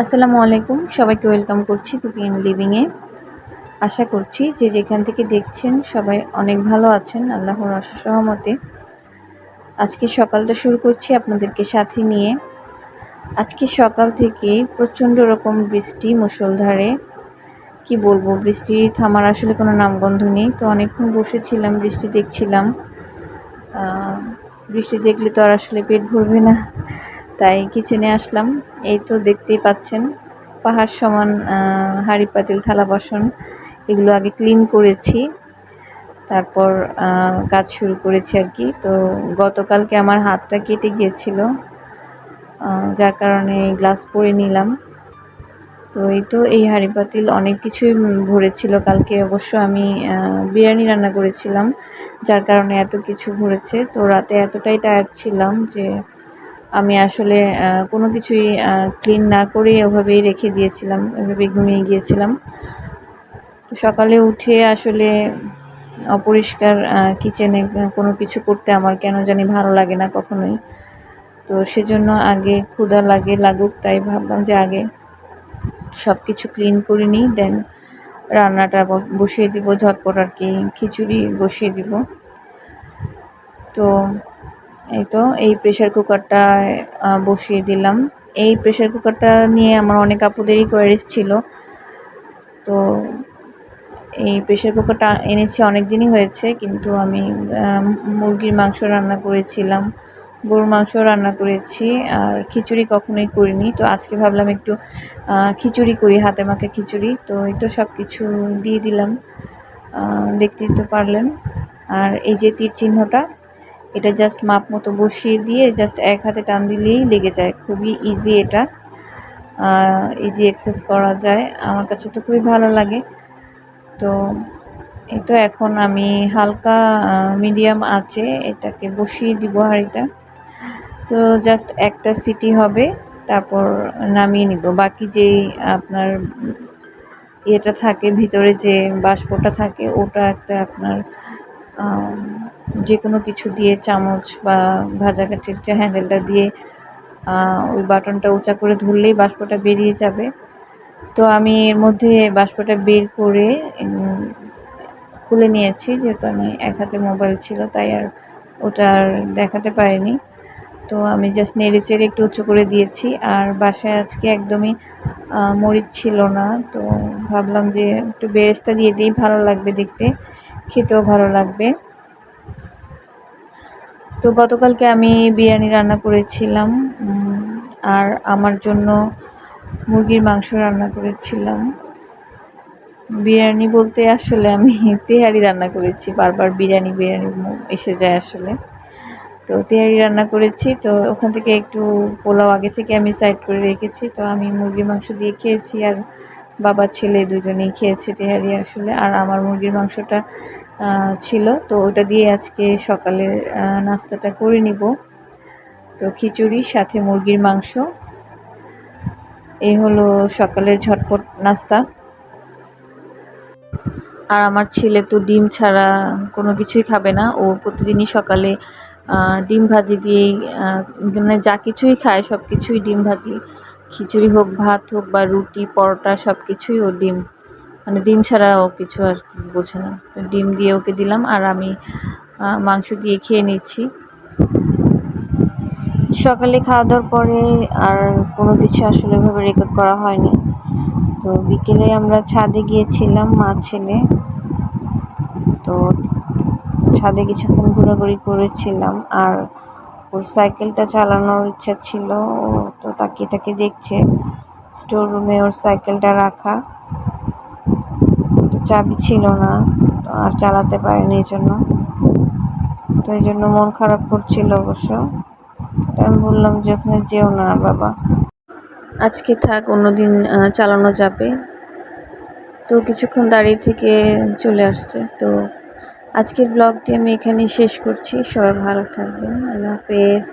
আসসালামু আলাইকুম, সবাইকে ওয়েলকাম করছি কুকিং অ্যান্ড লিভিংয়ে। আশা করছি যে যেখান থেকে দেখছেন সবাই অনেক ভালো আছেন আল্লাহর অশেষ রহমতে। আজকে সকালটা শুরু করছি আপনাদেরকে সাথে নিয়ে। আজকে সকাল থেকে প্রচণ্ড রকম বৃষ্টি, মুষলধারে। কি বলবো, বৃষ্টি থামার আসলে কোনো নামগন্ধ নেই। তো অনেকক্ষণ বসেছিলাম, বৃষ্টি দেখছিলাম। বৃষ্টি দেখলে তো আর আসলে পেট ভরবে না, তাই কিচেনে আসলাম। এই তো দেখতেই পাচ্ছেন পাহাড় সমান হাঁড়ি পাতিল থালা বাসন এগুলো আগে ক্লিন করেছি, তারপর কাজ শুরু করেছি আর কি। তো গতকালকে আমার হাতটা কেটে গিয়েছিল, যার কারণে গ্লাস পরে নিলাম। তো এই হাঁড়ি পাতিল অনেক কিছুই ভরেছিল। কালকে অবশ্য আমি বিরিয়ানি রান্না করেছিলাম, যার কারণে এত কিছু ভরেছে। তো রাতে এতটাই টায়ার্ড ছিলাম যে আমি আসলে কোনো কিছুই ক্লিন না করে ওভাবেই রেখে দিয়েছিলাম, ওভাবেই ঘুমিয়ে গিয়েছিলাম। তো সকালে উঠে আসলে অপরিষ্কার কিচেনে কোনো কিছু করতে আমার কেন জানি ভালো লাগে না কখনোই। তো সেজন্য আগে ক্ষুধা লাগুক, তাই ভাবলাম যে আগে সব কিছু ক্লিন করে নিই, দেন রান্নাটা বসিয়ে দিব ঝটপট আর কি, খিচুড়ি বসিয়ে দিব। তো এই প্রেশার কুকারটা বসিয়ে দিলাম। এই প্রেশার কুকারটা নিয়ে আমার অনেক আপুদেরই কোয়ারিজ ছিল। তো এই প্রেশার কুকারটা এনেছি অনেক দিনই হয়েছে, কিন্তু আমি মুরগির মাংস রান্না করেছিলাম, গরুর মাংস রান্না করেছি, আর খিচুড়ি কখনোই করিনি। তো আজকে ভাবলাম একটু খিচুড়ি করি, হাতে মাখা খিচুড়ি। তো সব কিছু দিয়ে দিলাম, দেখতেই তো পারলেন। আর এই যে তীর চিহ্নটা, এটা জাস্ট মাপ মতো বসিয়ে দিয়ে জাস্ট এক হাতে টান দিলেই লেগে যায়। খুবই ইজি, এটা ইজি অ্যাক্সেস করা যায়। আমার কাছে তো খুবই ভালো লাগে। তো এখন আমি হালকা মিডিয়াম আঁচে এটাকে বসিয়ে দিব হাঁড়িটা। তো জাস্ট একটা সিটি হবে, তারপর নামিয়ে নিব। বাকি যেই আপনার ইয়েটা থাকে ভিতরে, যে বাষ্পটা থাকে, ওটা আপনার যে কোনো কিছু দিয়ে, চামচ বা ভাজা কাঠির যে হ্যান্ডেলটা দিয়ে ওই বাটনটা উঁচা করে ধরলেই বাষ্পটা বেরিয়ে যাবে। তো আমি এর মধ্যে বাষ্পটা বের করে খুলে নিয়েছি, যেহেতু আমি এক হাতে মোবাইল ছিল তাই আর ওটা আর দেখাতে পারিনি। তো আমি জাস্ট নেড়ে চেড়ে একটু উঁচু করে দিয়েছি। আর বাসায় আজকে একদমই মরিচ ছিল না, তো ভাবলাম যে একটু বেরেস্তা দিয়ে দিই, ভালো লাগবে দেখতে, খেতেও ভালো লাগবে। তো গতকালকে আমি বিরিয়ানি রান্না করেছিলাম, আর আমার জন্য মুরগির মাংস রান্না করেছিলাম। বিরিয়ানি বলতে আসলে আমি তেহারি রান্না করেছি, বারবার বিরিয়ানি এসে যায় আসলে। তো তেহারি রান্না করেছি, তো ওখান থেকে একটু পোলাও আগে থেকে আমি সাইড করে রেখেছি। তো আমি মুরগির মাংস দিয়ে খেয়েছি, আর বাবা ছেলে দুজনেই খেয়েছে তেহারি আসলে। আর আমার মুরগির মাংসটা ছিল, তো ওটা দিয়ে আজকে সকালের নাস্তাটা করে নিব। তো খিচুড়ির সাথে মুরগির মাংস, এই হলো সকালের ঝটপট নাস্তা। আর আমার ছেলে তো ডিম ছাড়া কোনো কিছুই খাবে না। ও প্রতিদিনই সকালে ডিম ভাজি দিয়েই, মানে যা কিছুই খায় সব কিছুই ডিম ভাজি, খিচুড়ি হোক, ভাত হোক, বা রুটি, পরোটা, সব কিছুই ও ডিম, মানে ডিম ছাড়া ও কিছু আর বোঝে না। তো ডিম দিয়ে ওকে দিলাম, আর আমি মাংস দিয়ে খেয়ে নিচ্ছি। সকালে খাওয়া দাওয়ার পরে আর কোনো কিছু আসলে এভাবে রেকর্ড করা হয়নি। তো বিকেলে আমরা ছাদে গিয়েছিলাম মা ছেলে। তো ছাদে কিছুক্ষণ ঘোরাঘুরি করেছিলাম, আর ওর সাইকেলটা চালানোর ইচ্ছা ছিল। তো তাকিয়ে দেখছে, স্টোর রুমে ওর সাইকেলটা রাখা, তো চাবি ছিল না, আর চালাতে পারেনি এই জন্য। তো এই জন্য মন খারাপ করছিল অবশ্য। আমি বললাম যে ওখানে যেও না বাবা, আজকে থাক, অন্যদিন চালানো যাবে। তো কিছুক্ষণ দাঁড়িয়ে থেকে চলে আসছে। তো আজকের ব্লগটি আমি এখানেই শেষ করছি। সবাই ভালো থাকবেন, আল্লাহ হাফেজ।